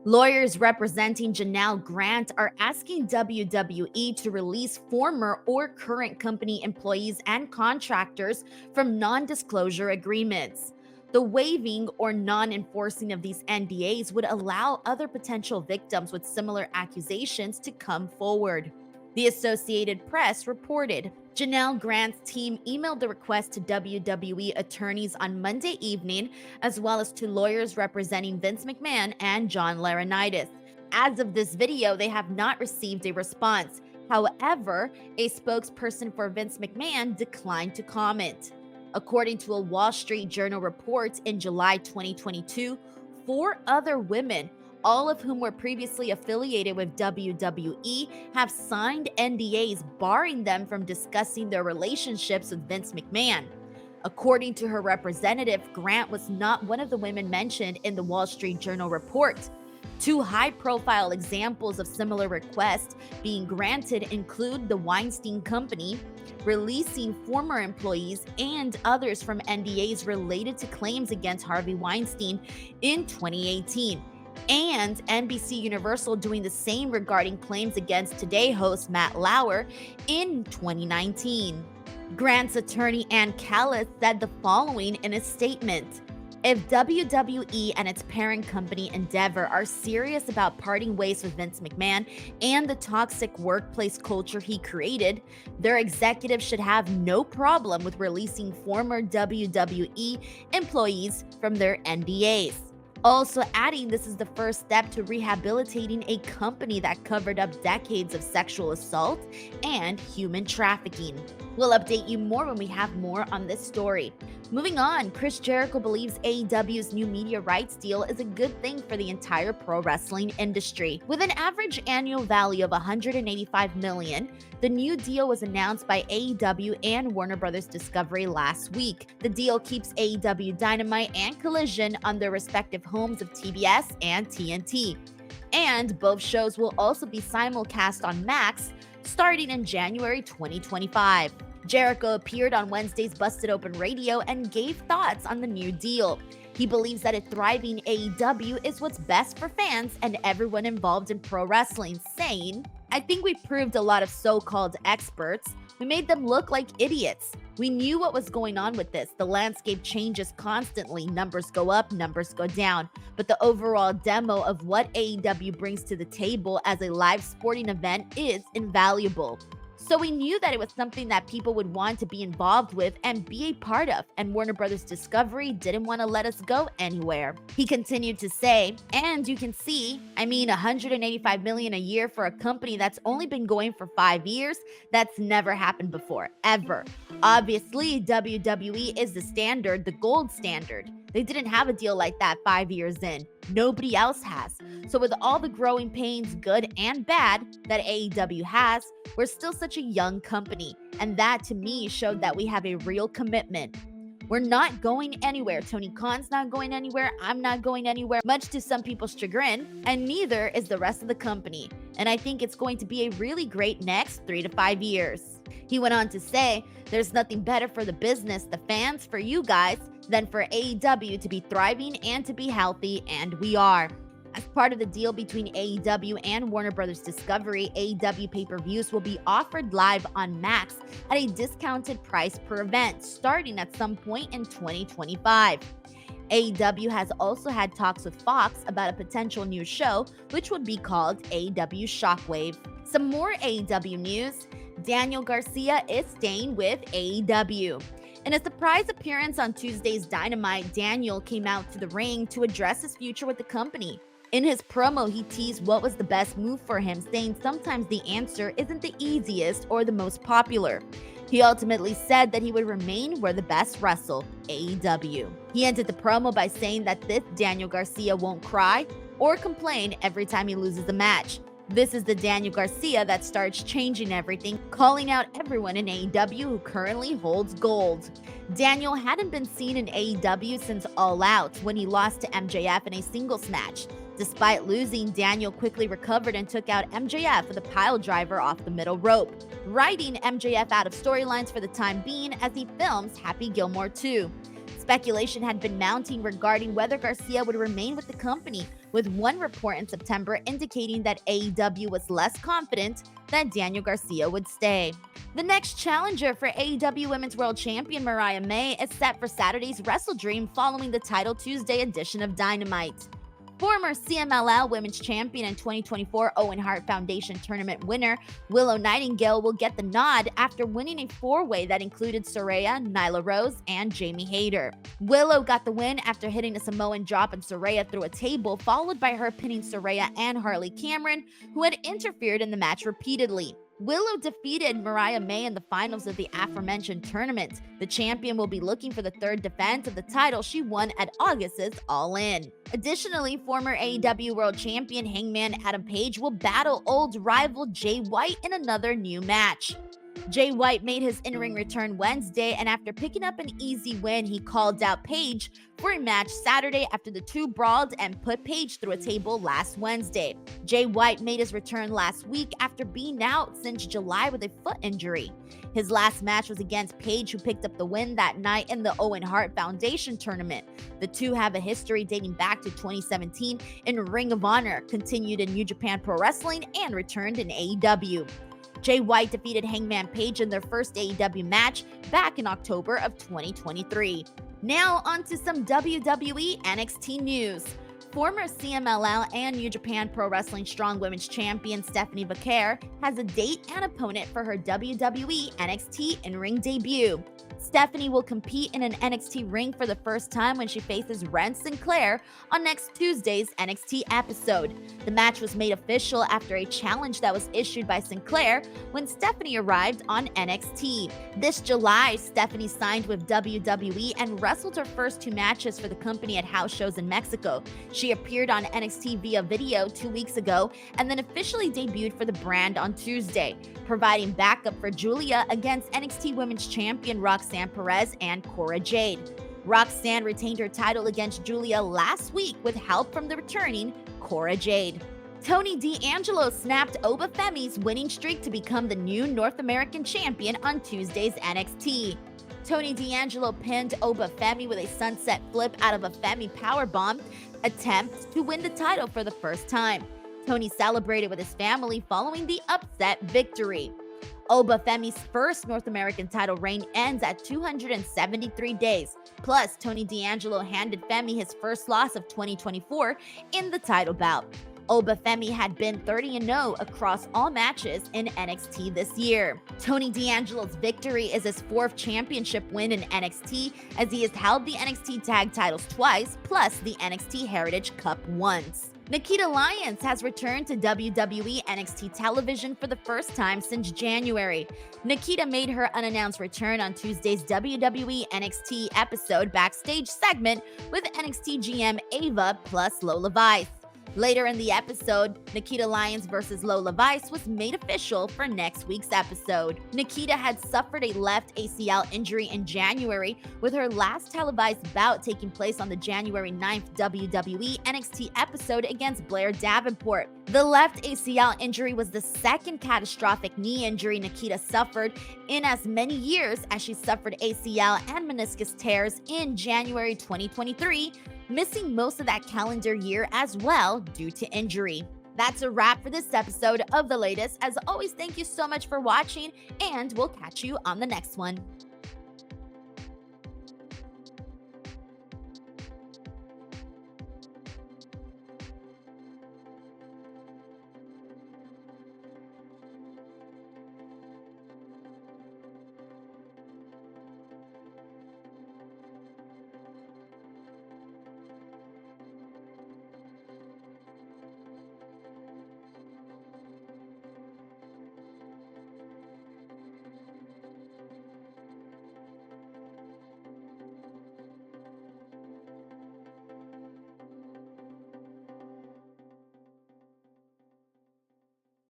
Lawyers representing Janel Grant are asking WWE to release former or current company employees and contractors from non-disclosure agreements. The waiving or non-enforcing of these NDAs would allow other potential victims with similar accusations to come forward. The Associated Press reported Janel Grant's team emailed the request to WWE attorneys on Monday evening, as well as to lawyers representing Vince McMahon and John Laurinaitis. As of this video, they have not received a response. However, a spokesperson for Vince McMahon declined to comment. According to a Wall Street Journal report in July 2022, 4 other women, all of whom were previously affiliated with WWE, have signed NDAs barring them from discussing their relationships with Vince McMahon. According to her representative, Grant was not one of the women mentioned in the Wall Street Journal report. 2 high-profile examples of similar requests being granted include the Weinstein Company, releasing former employees and others from NDAs related to claims against Harvey Weinstein in 2018. And NBC Universal doing the same regarding claims against Today host Matt Lauer in 2019. Grant's attorney Ann Callis said the following in a statement: "If WWE and its parent company Endeavor are serious about parting ways with Vince McMahon and the toxic workplace culture he created, their executives should have no problem with releasing former WWE employees from their NDAs." Also adding this is the first step to rehabilitating a company that covered up decades of sexual assault and human trafficking. We'll update you more when we have more on this story. Moving on, Chris Jericho believes AEW's new media rights deal is a good thing for the entire pro wrestling industry. With an average annual value of $185 million, the new deal was announced by AEW and Warner Bros. Discovery last week. The deal keeps AEW Dynamite and Collision on their respective homes of TBS and TNT. And both shows will also be simulcast on Max starting in January 2025. Jericho appeared on Wednesday's Busted Open Radio and gave thoughts on the new deal. He believes that a thriving AEW is what's best for fans and everyone involved in pro wrestling, saying, "I think we proved a lot of so-called experts. We made them look like idiots. We knew what was going on with this. The landscape changes constantly. Numbers go up, numbers go down. But the overall demo of what AEW brings to the table as a live sporting event is invaluable. So we knew that it was something that people would want to be involved with and be a part of, and Warner Bros. Discovery didn't want to let us go anywhere." He continued to say, "And you can see, $185 million a year for a company that's only been going for 5 years, that's never happened before, ever. Obviously, WWE is the standard, the gold standard. They didn't have a deal like that 5 years in. Nobody else has. So with all the growing pains, good and bad, that AEW has, we're still such a young company. And that to me showed that we have a real commitment. We're not going anywhere. Tony Khan's not going anywhere. I'm not going anywhere, much to some people's chagrin, and neither is the rest of the company. And I think it's going to be a really great next 3 to 5 years." He went on to say, "There's nothing better for the business, the fans, for you guys, than for AEW to be thriving and to be healthy, and we are." As part of the deal between AEW and Warner Bros. Discovery, AEW pay-per-views will be offered live on Max at a discounted price per event, starting at some point in 2025. AEW has also had talks with Fox about a potential new show, which would be called AEW Shockwave. Some more AEW news: Daniel Garcia is staying with AEW. In a surprise appearance on Tuesday's Dynamite, Daniel came out to the ring to address his future with the company. In his promo, he teased what was the best move for him, saying sometimes the answer isn't the easiest or the most popular. He ultimately said that he would remain where the best wrestle, AEW. He ended the promo by saying that this Daniel Garcia won't cry or complain every time he loses a match. This is the Daniel Garcia that starts changing everything, calling out everyone in AEW who currently holds gold. Daniel hadn't been seen in AEW since All Out, when he lost to MJF in a singles match. Despite losing, Daniel quickly recovered and took out MJF with a pile driver off the middle rope, writing MJF out of storylines for the time being as he films Happy Gilmore 2. Speculation had been mounting regarding whether Garcia would remain with the company, with one report in September indicating that AEW was less confident that Daniel Garcia would stay. The next challenger for AEW Women's World Champion Mariah May is set for Saturday's WrestleDream following the Title Tuesday edition of Dynamite. Former CMLL Women's Champion and 2024 Owen Hart Foundation Tournament winner Willow Nightingale will get the nod after winning a four-way that included Saraya, Nyla Rose, and Jamie Hayter. Willow got the win after hitting a Samoan drop on Saraya through a table, followed by her pinning Saraya and Harley Cameron, who had interfered in the match repeatedly. Willow defeated Mariah May in the finals of the aforementioned tournament. The champion will be looking for the third defense of the title she won at August's All In. Additionally, former AEW World Champion Hangman Adam Page will battle old rival Jay White in another new match. Jay White made his in-ring return Wednesday, and after picking up an easy win, he called out Page for a match Saturday after the two brawled and put Page through a table last Wednesday. Jay White made his return last week after being out since July with a foot injury. His last match was against Page, who picked up the win that night in the Owen Hart Foundation tournament. The two have a history dating back to 2017 in Ring of Honor, continued in New Japan Pro Wrestling, and returned in AEW. Jay White defeated Hangman Page in their first AEW match back in October of 2023. Now onto some WWE NXT news. Former CMLL and New Japan Pro Wrestling Strong Women's Champion Stephanie Vaquer has a date and opponent for her WWE NXT in-ring debut. Stephanie will compete in an NXT ring for the first time when she faces Ren Sinclair on next Tuesday's NXT episode. The match was made official after a challenge that was issued by Sinclair when Stephanie arrived on NXT. This July, Stephanie signed with WWE and wrestled her first two matches for the company at house shows in Mexico. She appeared on NXT via video 2 weeks ago and then officially debuted for the brand on Tuesday, providing backup for Julia against NXT Women's Champion Roxanne Perez and Cora Jade. Roxanne retained her title against Julia last week with help from the returning Cora Jade. Tony D'Angelo snapped Oba Femi's winning streak to become the new North American champion on Tuesday's NXT. Tony D'Angelo pinned Oba Femi with a sunset flip out of a Femi powerbomb attempt to win the title for the first time. Tony celebrated with his family following the upset victory. Oba Femi's first North American title reign ends at 273 days. Plus, Tony D'Angelo handed Femi his first loss of 2024 in the title bout. Oba Femi had been 30-0 across all matches in NXT this year. Tony D'Angelo's victory is his fourth championship win in NXT, as he has held the NXT tag titles twice, plus the NXT Heritage Cup once. Nikkita Lyons has returned to WWE NXT television for the first time since January. Nikita made her unannounced return on Tuesday's WWE NXT episode backstage segment with NXT GM Ava plus Lola Vice. Later in the episode, Nikkita Lyons vs. Lola Vice was made official for next week's episode. Nikita had suffered a left ACL injury in January, with her last televised bout taking place on the January 9th WWE NXT episode against Blair Davenport. The left ACL injury was the second catastrophic knee injury Nikita suffered in as many years, as she suffered ACL and meniscus tears in January 2023, missing most of that calendar year as well due to injury. That's a wrap for this episode of The Latest. As always, thank you so much for watching, and we'll catch you on the next one.